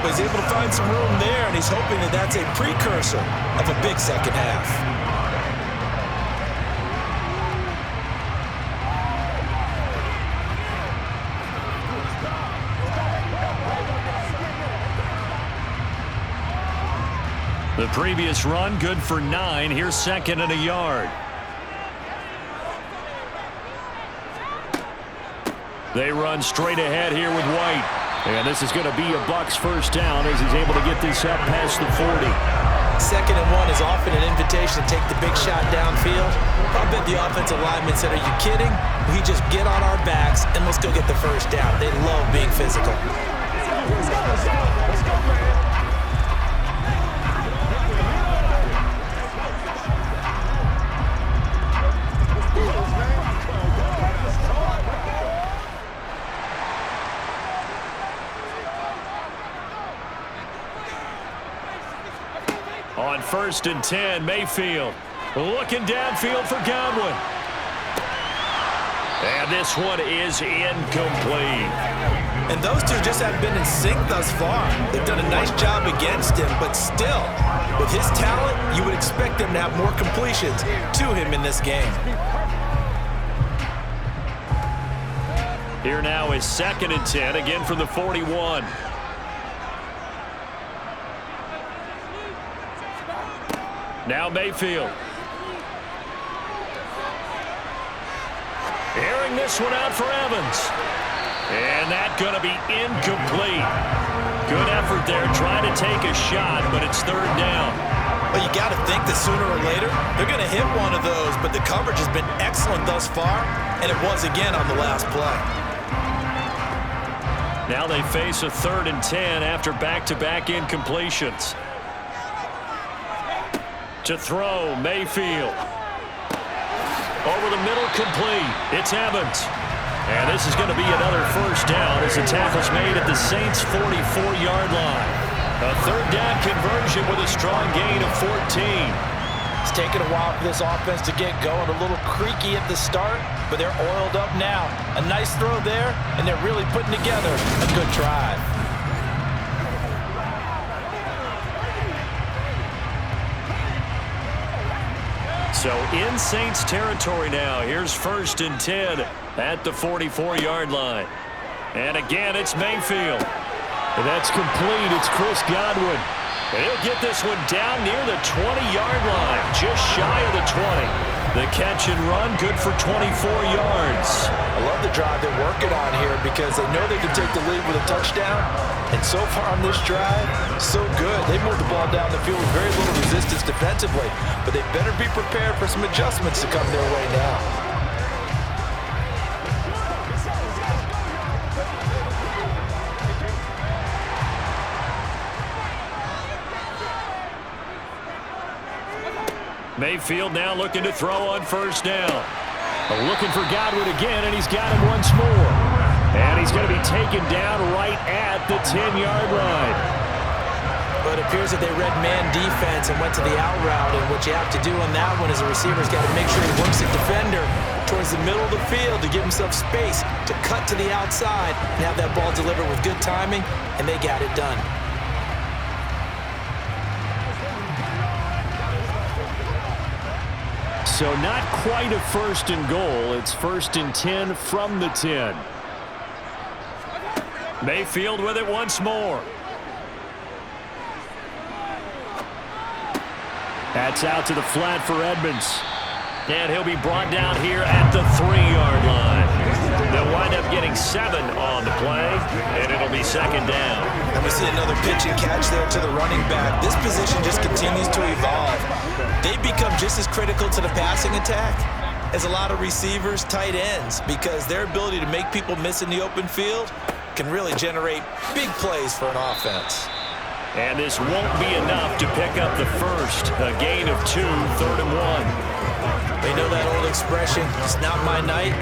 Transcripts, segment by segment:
but he's able to find some room there, and he's hoping that that's a precursor of a big second half. The previous run, good for 9. Here's second and a yard. They run straight ahead here with White. And this is going to be a Bucs first down as he's able to get this up past the 40. 2nd and 1 is often an invitation to take the big shot downfield. I bet the offensive lineman said, are you kidding? We just get on our backs and let's go get the first down. They love being physical. On 1st and 10, Mayfield looking downfield for Godwin. And this one is incomplete. And those two just haven't been in sync thus far. They've done a nice job against him, but still, with his talent, you would expect them to have more completions to him in this game. Here now is 2nd and 10, again from the 41. Now Mayfield. Airing this one out for Evans. And that's going to be incomplete. Good effort there trying to take a shot, but it's 3rd down. Well, you got to think that sooner or later they're going to hit one of those, but the coverage has been excellent thus far, and it was again on the last play. Now they face a 3rd and 10 after back-to-back incompletions. To throw, Mayfield. Over the middle, complete. It's Evans. And this is going to be another first down as the tackle's made at the Saints' 44-yard line. A 3rd down conversion with a strong gain of 14. It's taken a while for this offense to get going. A little creaky at the start, but they're oiled up now. A nice throw there, and they're really putting together a good drive. So in Saints territory now. Here's 1st and 10 at the 44-yard line. And again, it's Mayfield. And that's complete. It's Chris Godwin. And he'll get this one down near the 20-yard line, just shy of the 20. The catch and run, good for 24 yards. I love the drive they're working on here because they know they can take the lead with a touchdown. And so far on this drive, so good. They moved the ball down the field with very little resistance defensively. But they better be prepared for some adjustments to come their way now. Mayfield now looking to throw on 1st down. Looking for Godwin again, and he's got him once more. And he's going to be taken down right at the 10-yard line. But it appears that they read man defense and went to the out route, and what you have to do on that one is a receiver's got to make sure he works the defender towards the middle of the field to give himself space to cut to the outside and have that ball delivered with good timing, and they got it done. So not quite a 1st and goal. It's 1st and 10 from the 10. Mayfield with it once more. That's out to the flat for Edmonds. And he'll be brought down here at the 3-yard line. They'll wind up getting 7 on the play, and it'll be 2nd down. And we see another pitch and catch there to the running back. This position just continues to evolve. They become just as critical to the passing attack as a lot of receivers, tight ends, because their ability to make people miss in the open field can really generate big plays for an offense. And this won't be enough to pick up the first. A gain of 2, 3rd and 1. They know that old expression, it's not my night.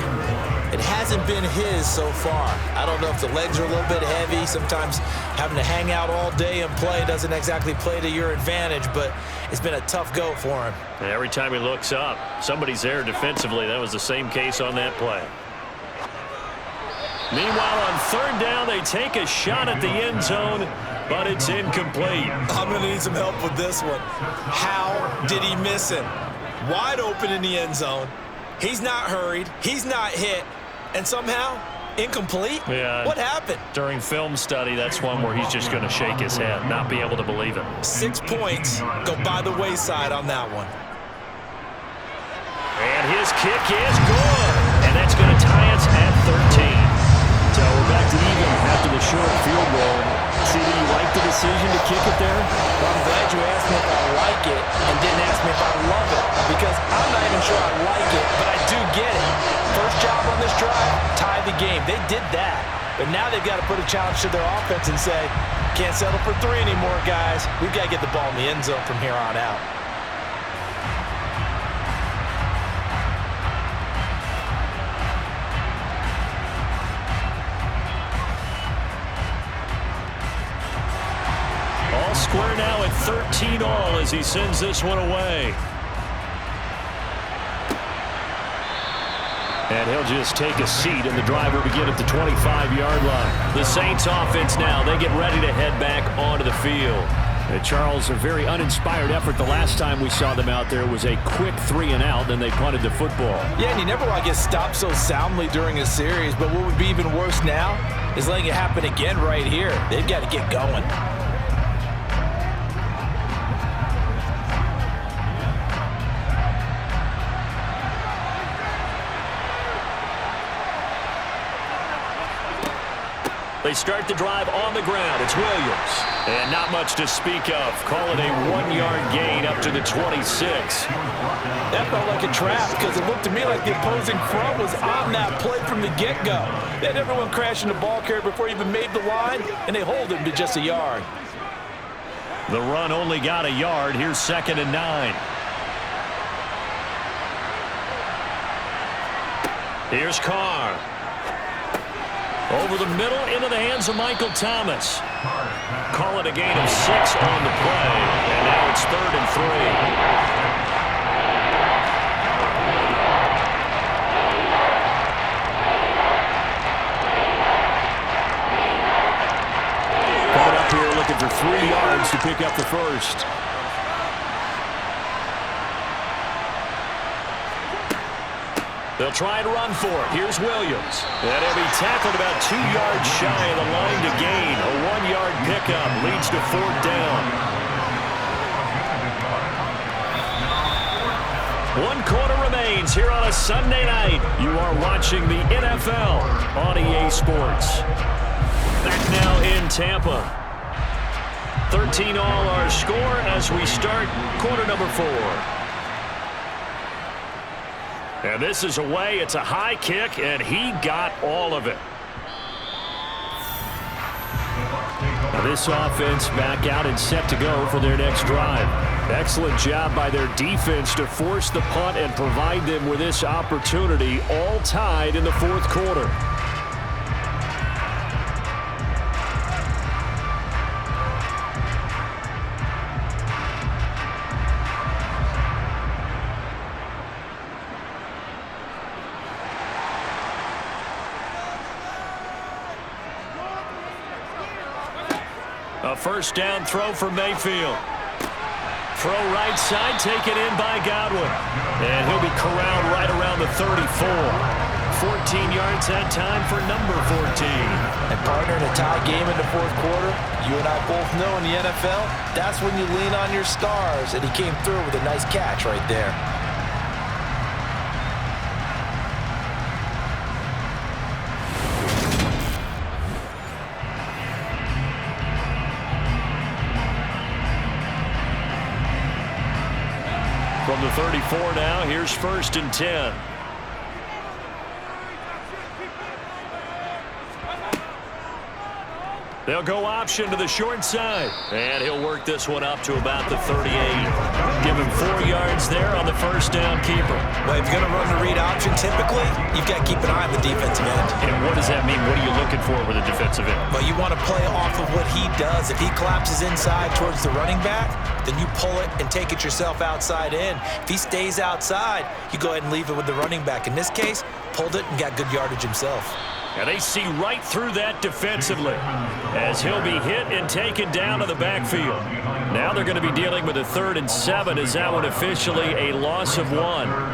It hasn't been his so far. I don't know if the legs are a little bit heavy. Sometimes having to hang out all day and play doesn't exactly play to your advantage, but it's been a tough go for him. And every time he looks up, somebody's there defensively. That was the same case on that play. Meanwhile, on 3rd down, they take a shot at the end zone. but it's incomplete. I'm going to need some help with this one. How did he miss him? Wide open in the end zone. He's not hurried. He's not hit. And somehow, incomplete? Yeah. What happened? During film study, that's one where he's just going to shake his head, not be able to believe it. 6 points go by the wayside on that one. And his kick is good. And that's going to tie us at 13. So we're back to even after the short field goal. CD, you like the decision to kick it there? Well, I'm glad you asked me if I like it and didn't ask me if I love it, because I'm not even sure I like it, but I do get it. First job on this drive, tie the game. They did that, but now they've got to put a challenge to their offense and say, can't settle for 3 anymore, guys. We've got to get the ball in the end zone from here on out. Square now at 13 all as he sends this one away. And he'll just take a seat, and the drive will begin at the 25-yard line. The Saints offense now, they get ready to head back onto the field. And Charles, a very uninspired effort the last time we saw them out there was a quick 3-and-out, then they punted the football. Yeah, and you never want to get stopped so soundly during a series, but what would be even worse now is letting it happen again right here. They've got to get going. They start the drive on the ground. It's Williams. And not much to speak of. Call it a 1-yard gain up to the 26. That felt like a trap because it looked to me like the opposing front was on that play from the get-go. They had everyone crashing the ball carrier before he even made the line, and they hold him to just a yard. The run only got a yard. Here's 2nd and 9. Here's Carr. Over the middle, into the hands of Michael Thomas. Call it a gain of 6 on the play, and now it's 3rd and 3. Coming up here looking for 3 yards to pick up the first. They'll try and run for it. Here's Williams. And he'll be tackled about 2 yards shy of the line to gain. A 1-yard pickup leads to 4th down. 1 quarter remains here on a Sunday night. You are watching the NFL on EA Sports. Back now in Tampa. 13 all our score as we start quarter number 4. And this is away. It's a high kick, and he got all of it. Now this offense back out and set to go for their next drive. Excellent job by their defense to force the punt and provide them with this opportunity, all tied in the 4th quarter. A first down throw for Mayfield. Throw right side, taken in by Godwin. And he'll be corralled right around the 34. 14 yards that time for number 14. And partner, in a tie game in the 4th quarter, you and I both know in the NFL, that's when you lean on your stars. And he came through with a nice catch right there. From the 34 now, here's 1st and 10. They'll go option to the short side. And he'll work this one up to about the 38. Give him 4 yards there on the first down keeper. Well, if you're going to run the read option, typically, you've got to keep an eye on the defensive end. And what does that mean? What are you looking for with a defensive end? Well, you want to play off of what he does. If he collapses inside towards the running back, then you pull it and take it yourself outside in. If he stays outside, you go ahead and leave it with the running back. In this case, pulled it and got good yardage himself. And they see right through that defensively as he'll be hit and taken down to the backfield. Now they're going to be dealing with a 3rd and 7 as that one officially a loss of 1.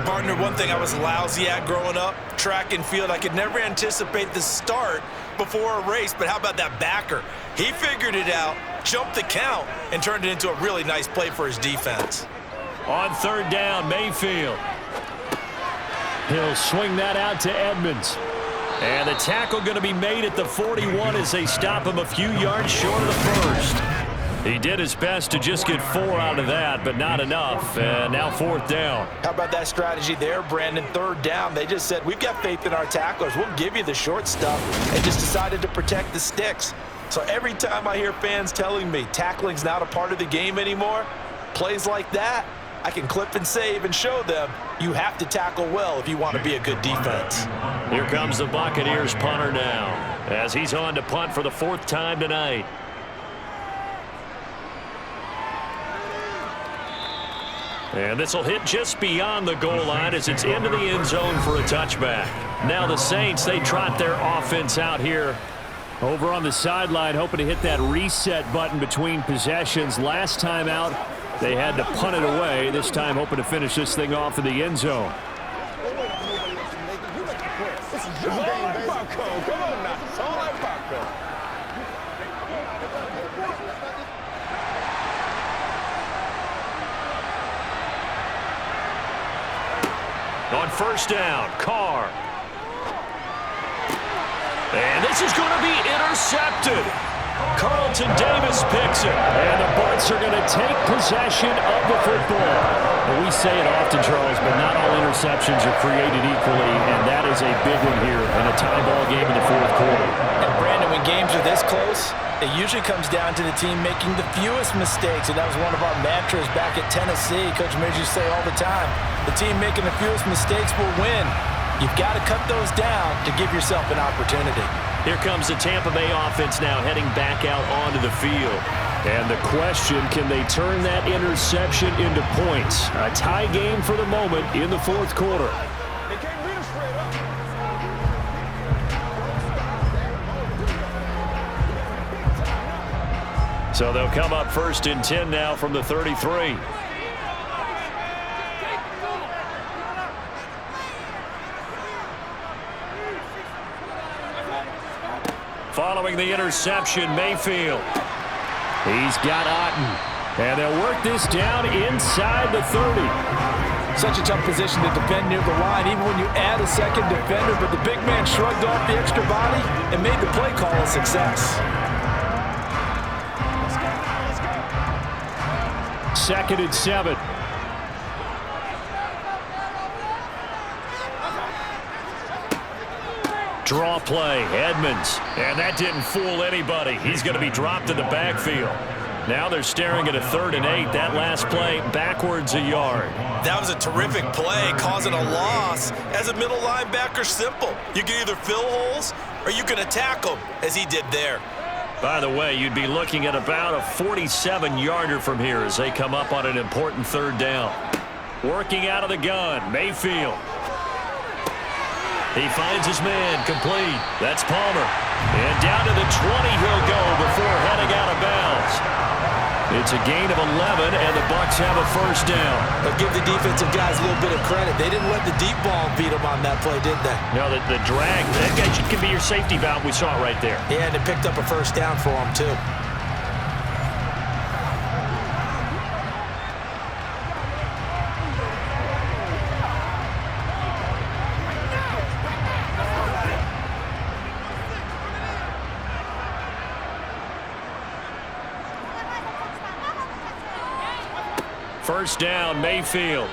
Partner, one thing I was lousy at growing up, track and field, I could never anticipate the start before a race, but how about that backer? He figured it out, jumped the count, and turned it into a really nice play for his defense. On 3rd down, Mayfield. He'll swing that out to Edmonds. And the tackle going to be made at the 41 as they stop him a few yards short of the first. He did his best to just get 4 out of that, but not enough. And now 4th down. How about that strategy there, Brandon? 3rd down. They just said, we've got faith in our tacklers. We'll give you the short stuff, and just decided to protect the sticks. So every time I hear fans telling me tackling's not a part of the game anymore, plays like that, I can clip and save and show them you have to tackle well if you want to be a good defense. Here comes the Buccaneers punter now as he's on to punt for the 4th time tonight. And this will hit just beyond the goal line as it's into the end zone for a touchback. Now the Saints, they trot their offense out here over on the sideline, hoping to hit that reset button between possessions. Last time out, they had to punt it away. This time hoping to finish this thing off in the end zone. On 1st down, Carr. And this is going to be intercepted. Carlton Davis picks it. And the Bucs are going to take possession of the football. Well, we say it often, Charles, but not all interceptions are created equally, and that is a big one here in a tie ball game in the 4th quarter. And Brandon, when games are this close, it usually comes down to the team making the fewest mistakes, and that was one of our mantras back at Tennessee. Coach Midge used to say all the time, the team making the fewest mistakes will win. You've got to cut those down to give yourself an opportunity. Here comes the Tampa Bay offense now heading back out onto the field. And the question, can they turn that interception into points? A tie game for the moment in the 4th quarter. So they'll come up 1st and 10 now from the 33. Following the interception, Mayfield. He's got Otten. And they'll work this down inside the 30. Such a tough position to defend near the line, even when you add a second defender, but the big man shrugged off the extra body and made the play call a success. 2nd and 7. Draw play, Edmonds. And that didn't fool anybody. He's going to be dropped in the backfield. Now they're staring at a 3rd and 8. That last play backwards a yard. That was a terrific play, causing a loss. As a middle linebacker, simple. You can either fill holes or you can attack them, as he did there. By the way, you'd be looking at about a 47-yarder from here as they come up on an important 3rd down. Working out of the gun, Mayfield. He finds his man, complete. That's Palmer. And down to the 20 he'll go before heading out of bounds. It's a gain of 11, and the Bucs have a 1st down. But give the defensive guys a little bit of credit. They didn't let the deep ball beat them on that play, did they? No, the drag, that guy could be your safety valve. We saw it right there. Yeah, and it picked up a 1st down for them, too. First down, Mayfield.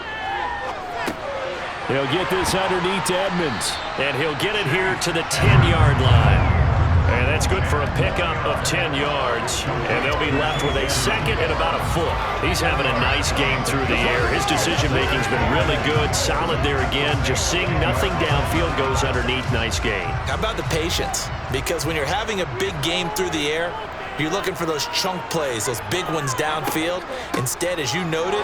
He'll get this underneath to Edmonds. And he'll get it here to the 10-yard line. And that's good for a pickup of 10 yards. And they'll be left with a 2nd and about a foot. He's having a nice game through the air. His decision-making's been really good. Solid there again. Just seeing nothing downfield, goes underneath. Nice gain. How about the patience? Because when you're having a big game through the air, you're looking for those chunk plays, those big ones downfield. Instead, as you noted,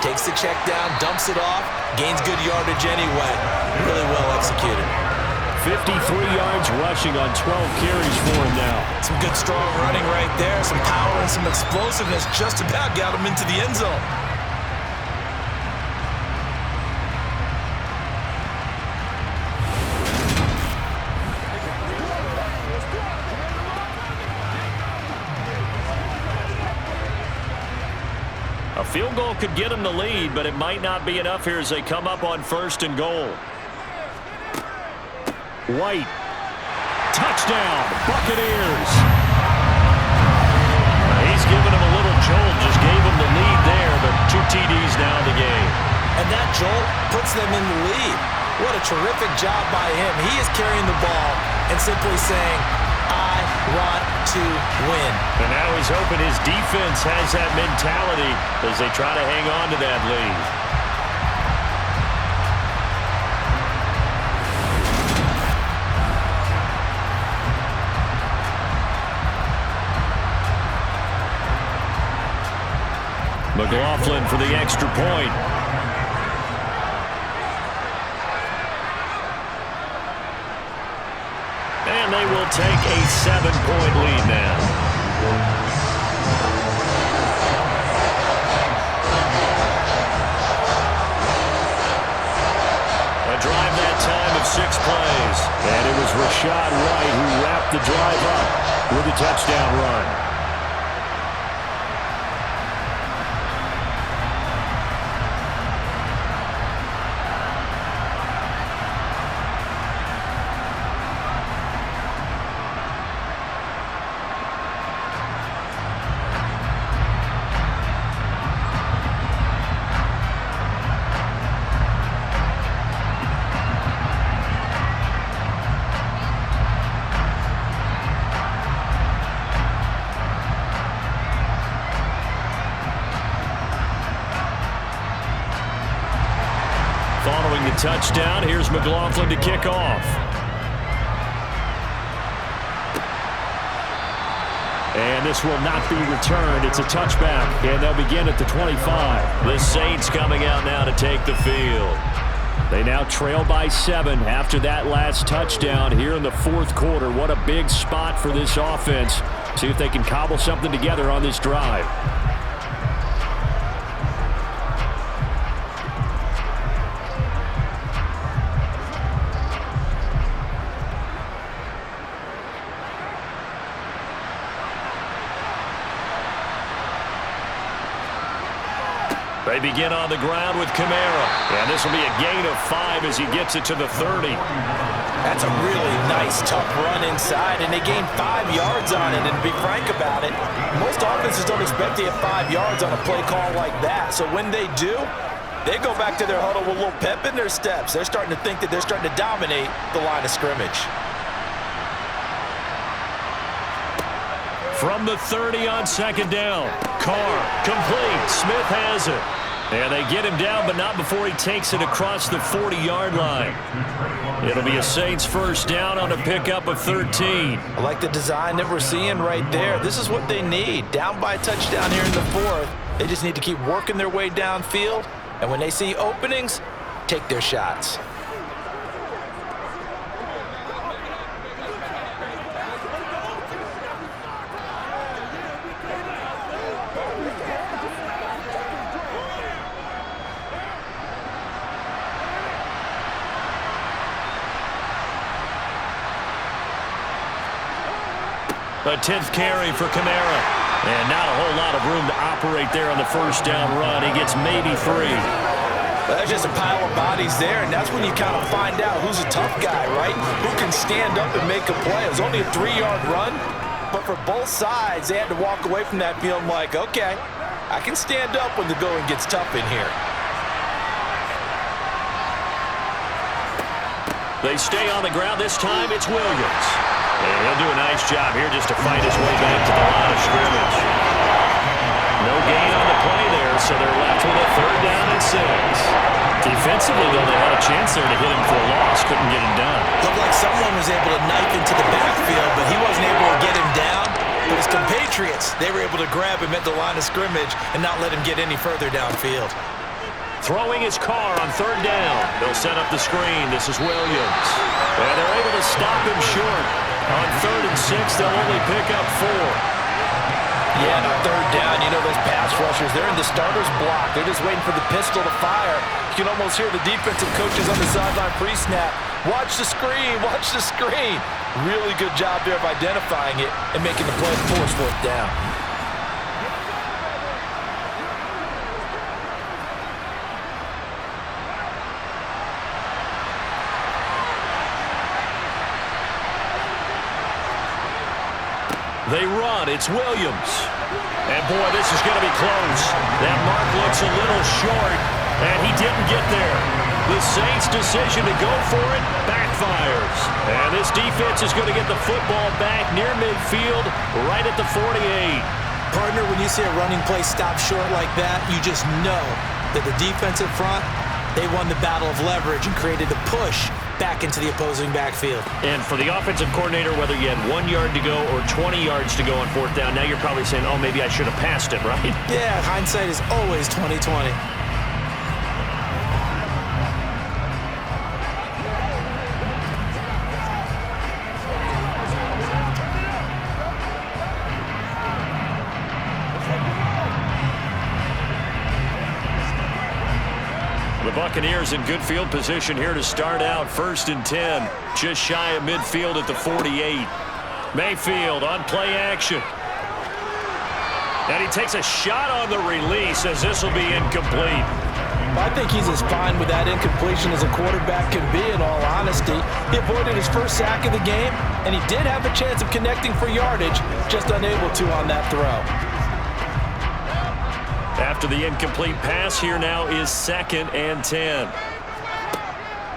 takes the check down, dumps it off, gains good yardage anyway. Really well executed. 53 yards rushing on 12 carries for him now. Some good, strong running right there. Some power and some explosiveness just about got him into the end zone. A field goal could get them the lead, but it might not be enough here as they come up on 1st and goal. White. Touchdown, Buccaneers. He's giving them a little jolt, just gave them the lead there, but 2 TDs now in the game. And that jolt puts them in the lead. What a terrific job by him. He is carrying the ball and simply saying, I want to win. And now he's hoping his defense has that mentality as they try to hang on to that lead. McLaughlin for the extra point. And they will take a 7-point lead now. A drive that time of 6 plays. And it was Rashad White who wrapped the drive up with a touchdown run. Following the touchdown, here's McLaughlin to kick off. And this will not be returned. It's a touchback, and they'll begin at the 25. The Saints coming out now to take the field. They now trail by 7 after that last touchdown here in the 4th quarter. What a big spot for this offense. See if they can cobble something together on this drive. They begin on the ground with Kamara. And this will be a gain of 5 as he gets it to the 30. That's a really nice, tough run inside, and they gain 5 yards on it. And to be frank about it, most offenses don't expect to get 5 yards on a play call like that. So when they do, they go back to their huddle with a little pep in their steps. They're starting to think that they're starting to dominate the line of scrimmage. From the 30 on 2nd down. Carr, complete. Smith has it. And they get him down, but not before he takes it across the 40-yard line. It'll be a Saints 1st down on a pickup of 13. I like the design that we're seeing right there. This is what they need. Down by a touchdown here in the 4th. They just need to keep working their way downfield. And when they see openings, take their shots. A 10th carry for Kamara. And not a whole lot of room to operate there on the 1st down run. He gets maybe 3. There's just a pile of bodies there, and that's when you kind of find out who's a tough guy, right? Who can stand up and make a play. It was only a 3-yard run, but for both sides, they had to walk away from that feeling like, okay, I can stand up when the going gets tough in here. They stay on the ground. This time it's Williams. And he'll do a nice job here just to fight his way back to the line of scrimmage. No gain on the play there, so they're left with a 3rd down and 6. Defensively, though, they had a chance there to hit him for a loss. Couldn't get it done. Looked like someone was able to knife into the backfield, but he wasn't able to get him down. But his compatriots, they were able to grab him at the line of scrimmage and not let him get any further downfield. Throwing his car on third down. They'll set up the screen. This is Williams. And they're able to stop him short. On 3rd and 6, they'll only pick up 4. Yeah, and on third down, you know those pass rushers, they're in the starter's block. They're just waiting for the pistol to fire. You can almost hear the defensive coaches on the sideline pre-snap. Watch the screen, watch the screen. Really good job there of identifying it and making the play to force 4th down. They run. It's Williams. And, boy, this is going to be close. That mark looks a little short, and he didn't get there. The Saints' decision to go for it backfires. And this defense is going to get the football back near midfield, right at the 48. Partner, when you see a running play stop short like that, you just know that the defensive front, they won the battle of leverage and created a push back into the opposing backfield. And for the offensive coordinator, whether you had 1 yard to go or 20 yards to go on 4th down, now you're probably saying, oh, maybe I should have passed it, right? Yeah, hindsight is always 20/20. The Buccaneers in good field position here to start out. 1st and 10, just shy of midfield at the 48. Mayfield on play action. And he takes a shot on the release as this will be incomplete. I think he's as fine with that incompletion as a quarterback can be, in all honesty. He avoided his first sack of the game, and he did have a chance of connecting for yardage, just unable to on that throw. After the incomplete pass, here now is 2nd and 10.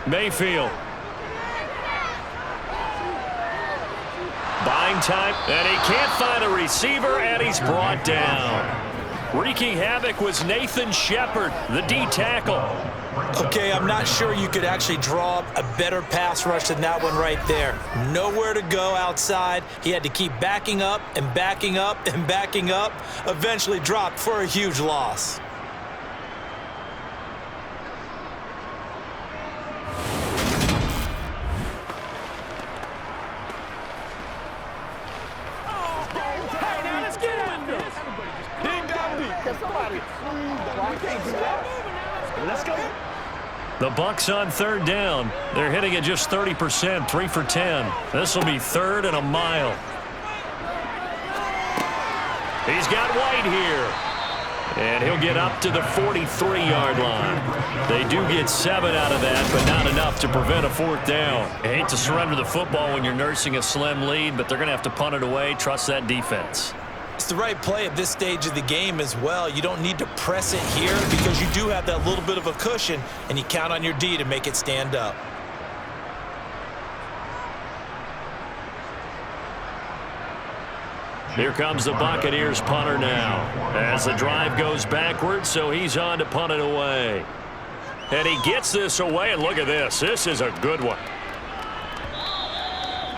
Mayfield. Buying time, and he can't find a receiver, and he's brought down. Wreaking havoc was Nathan Shepard, the D tackle. Okay, I'm not sure you could actually draw up a better pass rush than that one right there. Nowhere to go outside. He had to keep backing up and backing up and backing up. Eventually dropped for a huge loss. The Bucs on 3rd down. They're hitting at just 30%, 3 for 10. This will be 3rd and a mile. He's got White here. And he'll get up to the 43-yard line. They do get 7 out of that, but not enough to prevent a 4th down. I hate to surrender the football when you're nursing a slim lead, but they're going to have to punt it away. Trust that defense. It's the right play at this stage of the game as well. You don't need to press it here because you do have that little bit of a cushion, and you count on your D to make it stand up. Here comes the Buccaneers punter now. As the drive goes backwards, so he's on to punt it away. And he gets this away, and look at this. This is a good one.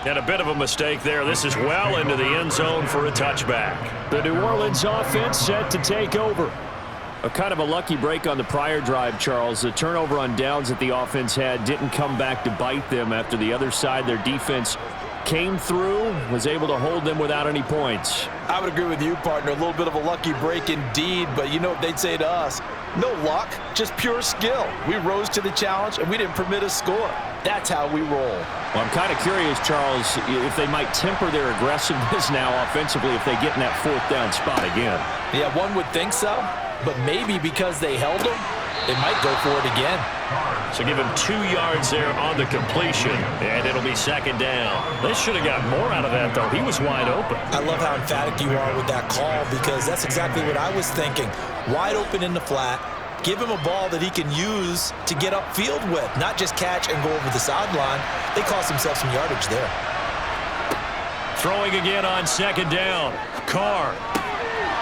And a bit of a mistake there. This is well into the end zone for a touchback. The New Orleans offense set to take over. A kind of a lucky break on the prior drive, Charles. The turnover on downs that the offense had didn't come back to bite them after the other side. Their defense came through, was able to hold them without any points. I would agree with you, partner. A little bit of a lucky break indeed, but you know what they'd say to us. No luck, just pure skill. We rose to the challenge, and we didn't permit a score. That's how we roll. Well, I'm kind of curious, Charles, if they might temper their aggressiveness now offensively if they get in that 4th down spot again. Yeah, one would think so, but maybe because they held them, they might go for it again. So give him 2 yards there on the completion, and it'll be 2nd down. They should have got more out of that, though. He was wide open. I love how emphatic you are with that call because that's exactly what I was thinking. Wide open in the flat. Give him a ball that he can use to get upfield with, not just catch and go over the sideline. They cost themselves some yardage there. Throwing again on 2nd down. Carr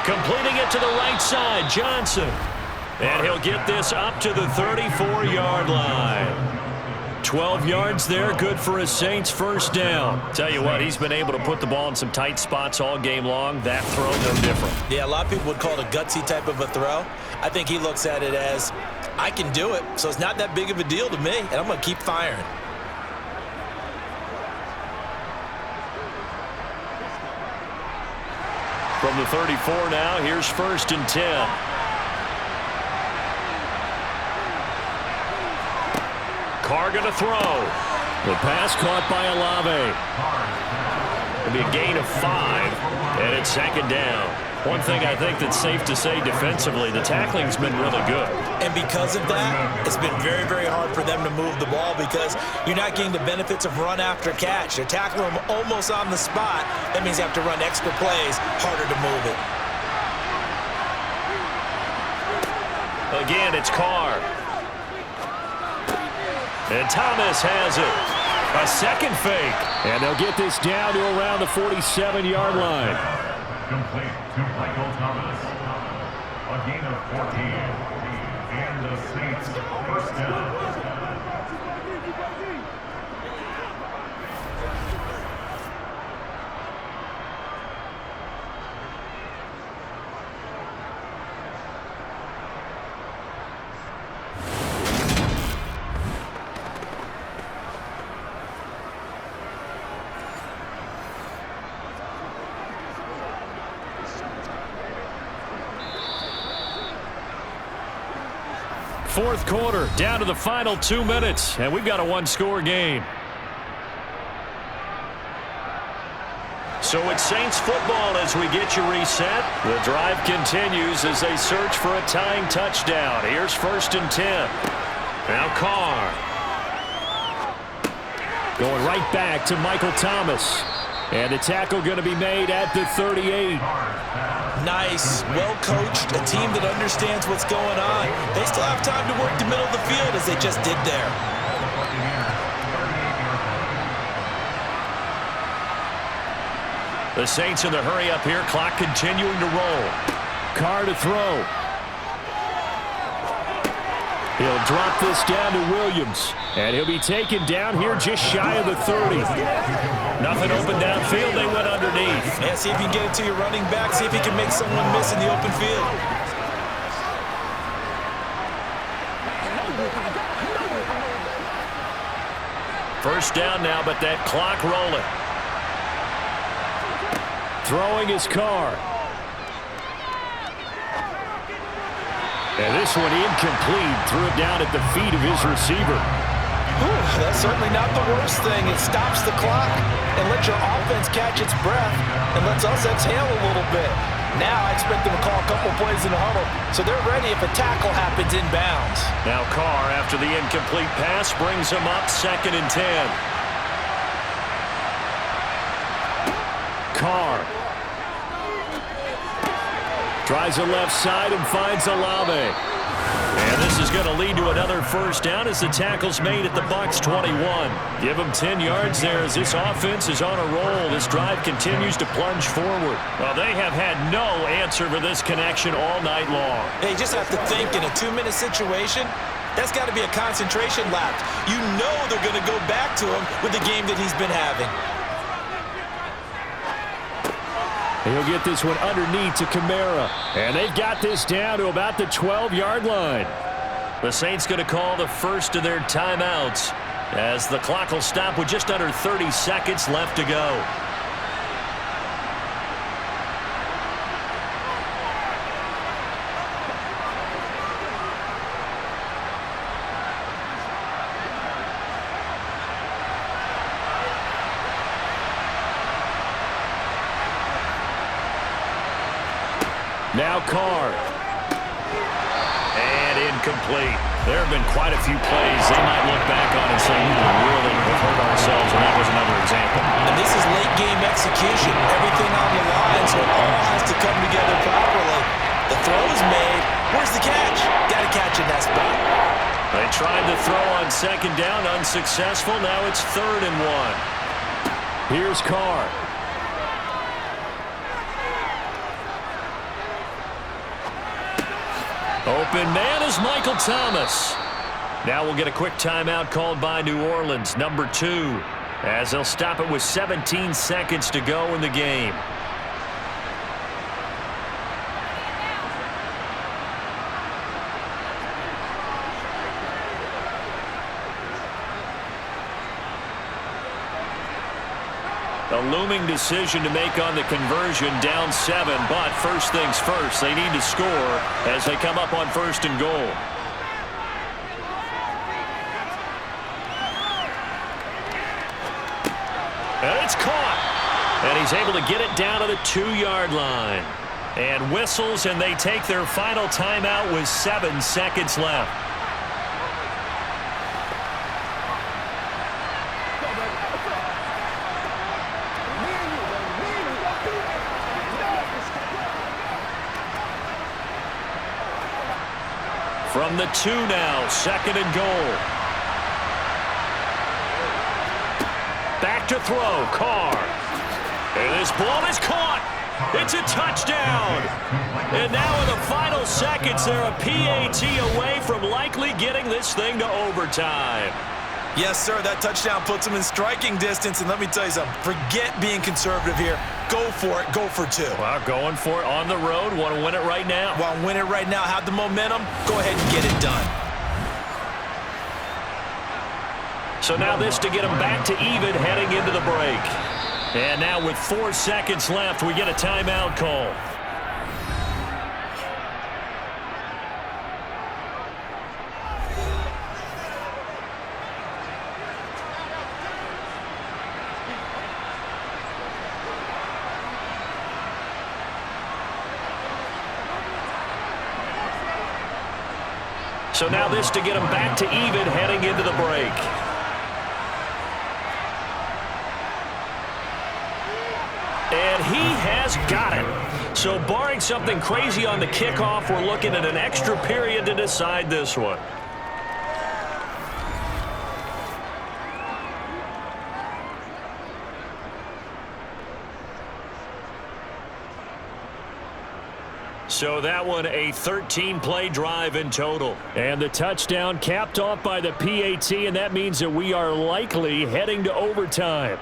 completing it to the right side. Johnson. And he'll get this up to the 34-yard line. 12 yards there, good for a Saints 1st down. Tell you what, he's been able to put the ball in some tight spots all game long. That throw, no different. Yeah, a lot of people would call it a gutsy type of a throw. I think he looks at it as I can do it, so it's not that big of a deal to me, and I'm going to keep firing. From the 34 now, here's 1st and 10. Carr going to throw. The pass caught by Olave. It'll be a gain of 5, and it's 2nd down. One thing I think that's safe to say defensively, the tackling's been really good. And because of that, it's been very, very hard for them to move the ball because you're not getting the benefits of run after catch. They're tackling them almost on the spot. That means you have to run extra plays, harder to move it. Again, it's Carr. And Thomas has it. A second fake. And they'll get this down to around the 47-yard line. Complete to Michael Thomas. A gain of 14. And the Saints first down. Fourth quarter, down to the final 2 minutes, and we've got a one-score game. So it's Saints football as we get you reset. The drive continues as they search for a tying touchdown. Here's 1st and 10. Now Carr. Going right back to Michael Thomas. And the tackle going to be made at the 38. Nice, well-coached, a team that understands what's going on. They still have time to work the middle of the field as they just did there. The Saints in the hurry up here, clock continuing to roll. Carr to throw. He'll drop this down to Williams, and he'll be taken down here just shy of the 30. Nothing open downfield, they went underneath. Yeah, see if you can get it to your running back, see if you can make someone miss in the open field. First down now, but that clock rolling. Throwing his Carr. And this one incomplete. Threw it down at the feet of his receiver. Ooh, that's certainly not the worst thing. It stops the clock and lets your offense catch its breath and lets us exhale a little bit. Now I expect them to call a couple plays in the huddle, so they're ready if a tackle happens inbounds. Now Carr, after the incomplete pass, brings him up 2nd and 10. Carr. Tries the left side and finds Olave. And this is going to lead to another first down as the tackle's made at the Bucs 21. Give them 10 yards there as this offense is on a roll. This drive continues to plunge forward. Well, they have had no answer for this connection all night long. They just have to think in a 2-minute situation, that's got to be a concentration lapse. You know they're going to go back to him with the game that he's been having. He'll get this one underneath to Kamara. And they've got this down to about the 12-yard line. The Saints going to call the first of their timeouts as the clock will stop with just under 30 seconds left to go. Now Carr. And incomplete. There have been quite a few plays they might look back on and say, we really have hurt ourselves, and that was another example. And this is late-game execution. Everything on the line, so it all has to come together properly. The throw is made. Where's the catch? Got to catch in that spot. They tried to throw on 2nd down, unsuccessful. Now it's 3rd and 1. Here's Carr. Open man is Michael Thomas. Now we'll get a quick timeout called by New Orleans, number 2, as they'll stop it with 17 seconds to go in the game. A looming decision to make on the conversion, down 7, but first things first, they need to score as they come up on 1st and goal. And it's caught. And he's able to get it down to the 2-yard line. And whistles, and they take their final timeout with 7 seconds left. From the 2 now, 2nd and goal. Back to throw, Carr. And this ball is caught. It's a touchdown. And now in the final seconds, they're a PAT away from likely getting this thing to overtime. Yes, sir, that touchdown puts them in striking distance. And let me tell you something, forget being conservative here. Go for it, go for 2. Well, going for it on the road, want to win it right now. Want to win it right now, have the momentum, go ahead and get it done. So now this to get them back to even heading into the break. And now with 4 seconds left, we get a timeout call. So now this to get them back to even heading into the break. And he has got it. So barring something crazy on the kickoff, we're looking at an extra period to decide this one. So that one a 13-play drive in total. And the touchdown capped off by the PAT, and that means that we are likely heading to overtime.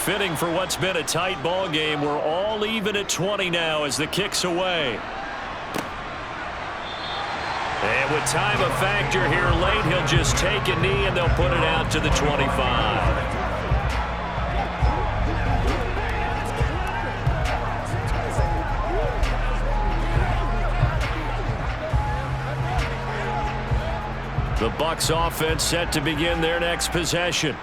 Fitting for what's been a tight ball game. We're all even at 20 now as the kick's away. And with time a factor here late, he'll just take a knee and they'll put it out to the 25. The Bucs offense set to begin their next possession.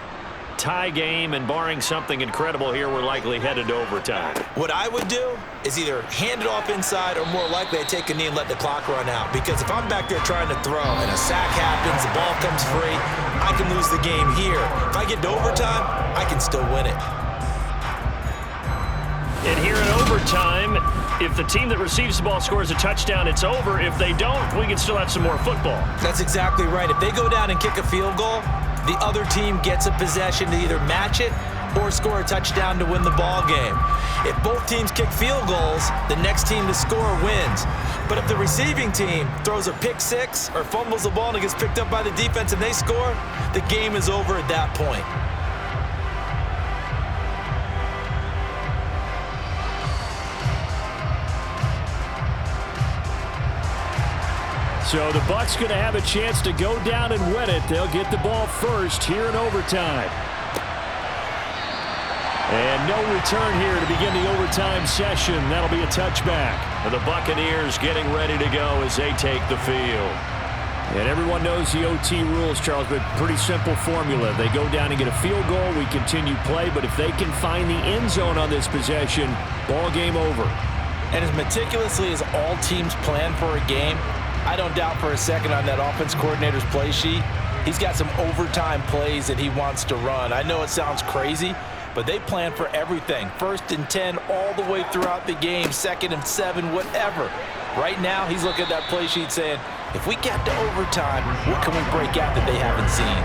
Tie game, and barring something incredible here, we're likely headed to overtime. What I would do is either hand it off inside or more likely I take a knee and let the clock run out. Because if I'm back there trying to throw and a sack happens, the ball comes free, I can lose the game here. If I get to overtime, I can still win it. And here in overtime, if the team that receives the ball scores a touchdown, it's over. If they don't, we can still have some more football. That's exactly right. If they go down and kick a field goal, the other team gets a possession to either match it or score a touchdown to win the ball game. If both teams kick field goals, the next team to score wins. But if the receiving team throws a pick six or fumbles the ball and it gets picked up by the defense and they score, the game is over at that point. So the Bucs going to have a chance to go down and win it. They'll get the ball first here in overtime. And no return here to begin the overtime session. That'll be a touchback. And the Buccaneers getting ready to go as they take the field. And everyone knows the OT rules, Charles, but pretty simple formula. They go down and get a field goal, we continue play, but if they can find the end zone on this possession, ball game over. And as meticulously as all teams plan for a game, I don't doubt for a second on that offense coordinator's play sheet, he's got some overtime plays that he wants to run. I know it sounds crazy, but they plan for everything. 1st and 10 all the way throughout the game, 2nd and 7, whatever. Right now, he's looking at that play sheet saying, if we get to overtime, what can we break out that they haven't seen?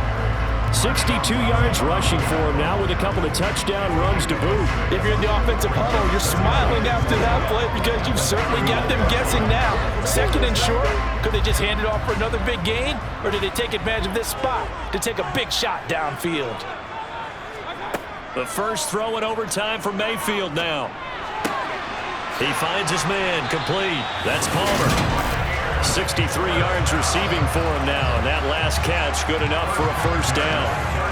62 yards rushing for him now with a couple of touchdown runs to boot. If you're in the offensive huddle, you're smiling after that play because you've certainly got them guessing now. Second and short, could they just hand it off for another big gain? Or did they take advantage of this spot to take a big shot downfield? The first throw in overtime for Mayfield now. He finds his man, complete. That's Palmer. 63 yards receiving for him now, and that last catch good enough for a first down.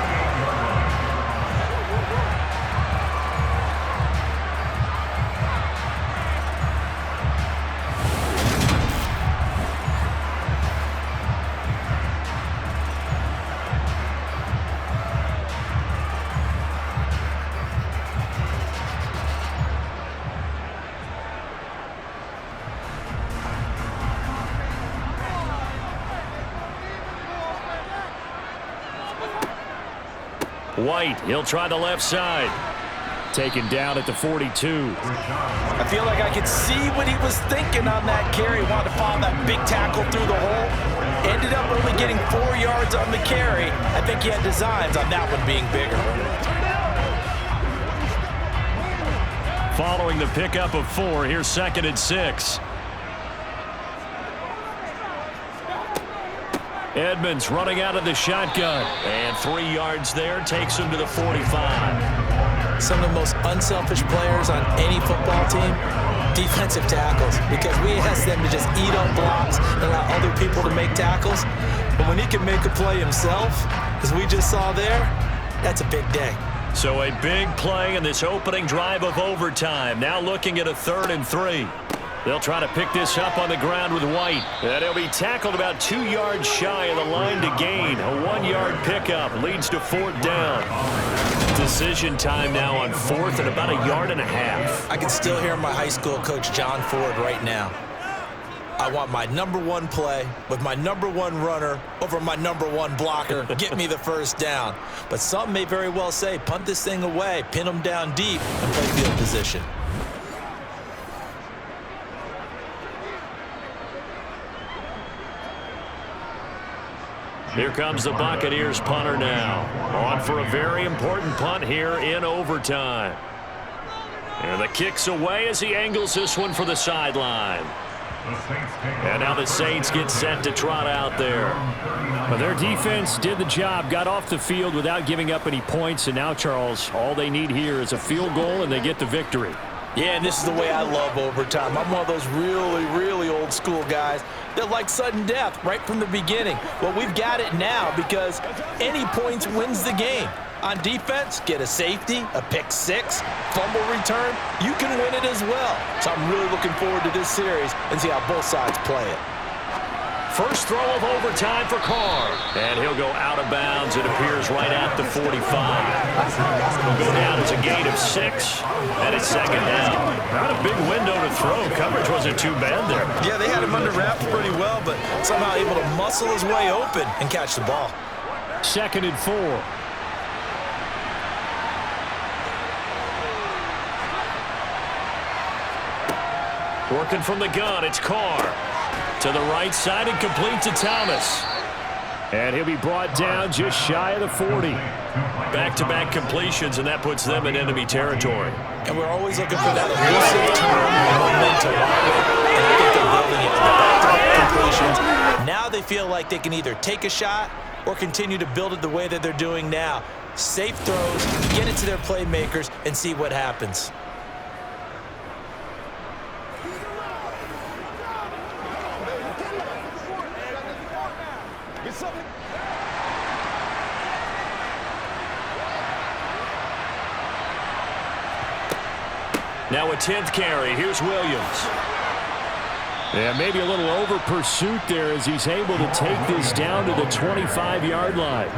White, he'll try the left side. Taken down at the 42. I feel like I could see what he was thinking on that carry. Wanted to follow that big tackle through the hole. Ended up only getting 4 yards on the carry. I think he had designs on that one being bigger. Following the pickup of 4, here's 2nd and 6. Edmonds running out of the shotgun. And 3 yards there takes him to the 45. Some of the most unselfish players on any football team, defensive tackles, because we ask them to just eat up blocks and allow other people to make tackles. But when he can make a play himself, as we just saw there, that's a big day. So a big play in this opening drive of overtime. Now looking at a 3rd and 3. They'll try to pick this up on the ground with White. And he'll be tackled about 2 yards shy of the line to gain. A 1-yard pickup leads to 4th down. Decision time now on 4th and about 1.5 yards. I can still hear my high school coach, John Ford, right now. I want my #1 play with my #1 runner over my #1 blocker. Get me the first down. But some may very well say, punt this thing away, pin them down deep, and play field position. Here comes the Buccaneers punter now. On for a very important punt here in overtime. And the kick's away as he angles this one for the sideline. And now the Saints get set to trot out there. Well, their defense did the job, got off the field without giving up any points. And now, Charles, all they need here is a field goal and they get the victory. Yeah, and this is the way I love overtime. I'm one of those really, really old school guys that like sudden death right from the beginning. Well, we've got it now because any points wins the game. On defense, get a safety, a pick 6, fumble return, you can win it as well. So I'm really looking forward to this series and see how both sides play it. First throw of overtime for Carr. And he'll go out of bounds, it appears, right at the 45. He'll go down as a gain of 6, and it's 2nd down. Not a big window to throw. Coverage wasn't too bad there. Yeah, they had him under wraps pretty well, but somehow able to muscle his way open and catch the ball. 2nd and 4. Working from the gun, it's Carr. To the right side and complete to Thomas. And he'll be brought down just shy of the 40. Back-to-back completions, and that puts them in enemy territory. And we're always looking for that elusive turn and momentum. And I think they're building it. Back-to-back completions. Now they feel like they can either take a shot or continue to build it the way that they're doing now. Safe throws, get it to their playmakers, and see what happens. Now a 10th carry. Here's Williams. Yeah, maybe a little over pursuit there as he's able to take this down to the 25-yard line.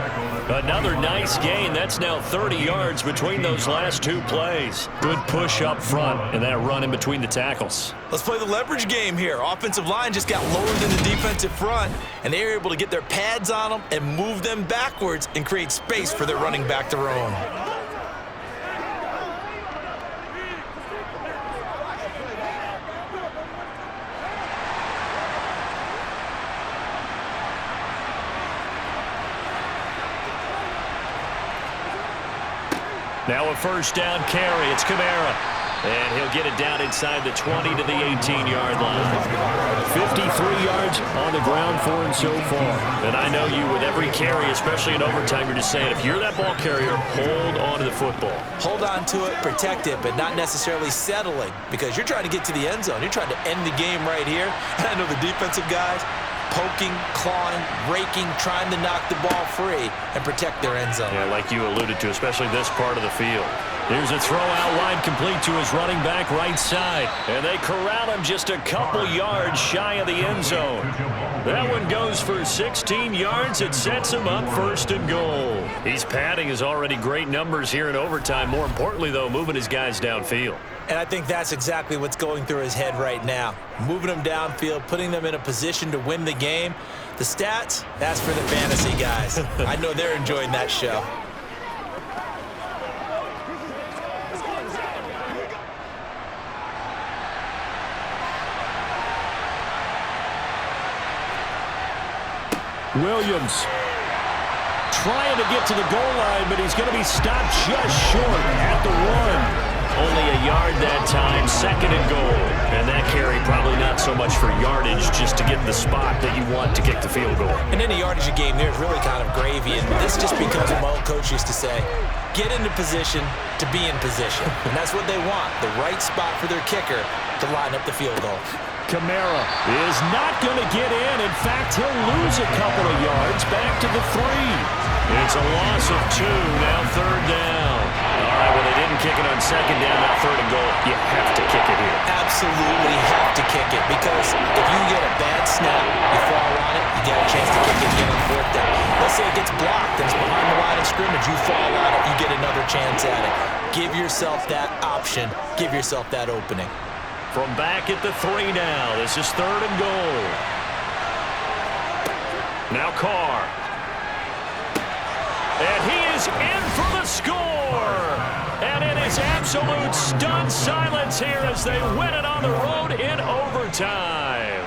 Another nice gain. That's now 30 yards between those last 2 plays. Good push up front and that run in between the tackles. Let's play the leverage game here. Offensive line just got lower than the defensive front, and they were able to get their pads on them and move them backwards and create space for their running back to roam. Now a first down carry. It's Kamara. And he'll get it down inside the 20 to the 18-yard line. 53 yards on the ground for him so far. And I know you, with every carry, especially in overtime, you're just saying, if you're that ball carrier, hold on to the football. Hold on to it, protect it, but not necessarily settling, because you're trying to get to the end zone. You're trying to end the game right here. And I know the defensive guys poking, clawing, raking, trying to knock the ball free and protect their end zone. Yeah, like you alluded to, especially this part of the field. Here's a throw out wide, complete to his running back right side. And they corral him just a couple yards shy of the end zone. That one goes for 16 yards. It sets him up first and goal. He's padding his already great numbers here in overtime. More importantly, though, moving his guys downfield. And I think that's exactly what's going through his head right now. Moving them downfield, putting them in a position to win the game. The stats, that's for the fantasy guys. I know they're enjoying that show. Williams trying to get to the goal line, but he's going to be stopped just short at the 1. Only a yard that time, second and goal. And that carry probably not so much for yardage, just to get the spot that you want to kick the field goal. And any yardage a game there is really kind of gravy, and this just becomes what my old coach used to say, get into position to be in position. And that's what they want, the right spot for their kicker to line up the field goal. Kamara is not going to get in. In fact, he'll lose a couple of yards back to the 3. It's a loss of 2, now third down. All right, well, they didn't kick it on second down, now third and goal. You have to kick it here. Absolutely have to kick it, because if you get a bad snap, you fall on it, you get a chance to kick it again on fourth down. Let's say it gets blocked and it's behind the line of scrimmage, you fall on it, you get another chance at it. Give yourself that option. Give yourself that opening. From back at the 3 now, this is third and goal. Now Carr. And he is in for the score. And it is absolute stunned silence here as they win it on the road in overtime.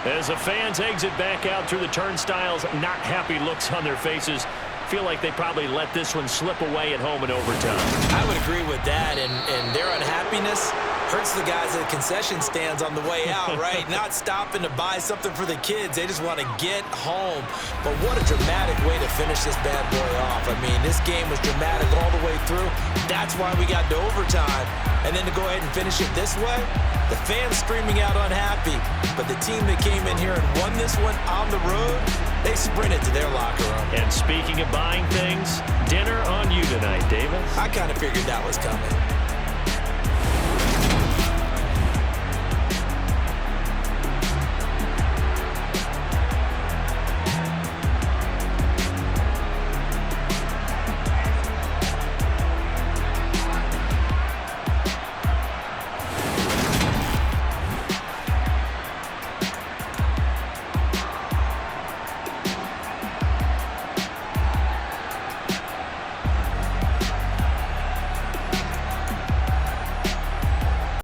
As the fans exit back out through the turnstiles, not happy looks on their faces. Feel like they probably let this one slip away at home in overtime. I would agree with that, and their unhappiness hurts the guys at the concession stands on the way out, right? Not stopping to buy something for the kids. They just want to get home. But what a dramatic way to finish this bad boy off. I mean, this game was dramatic all the way through. That's why we got to overtime. And then to go ahead and finish it this way, the fans screaming out unhappy. But the team that came in here and won this one on the road, they sprinted to their locker room. And speaking of buying things, dinner on you tonight, Davis. I kind of figured that was coming.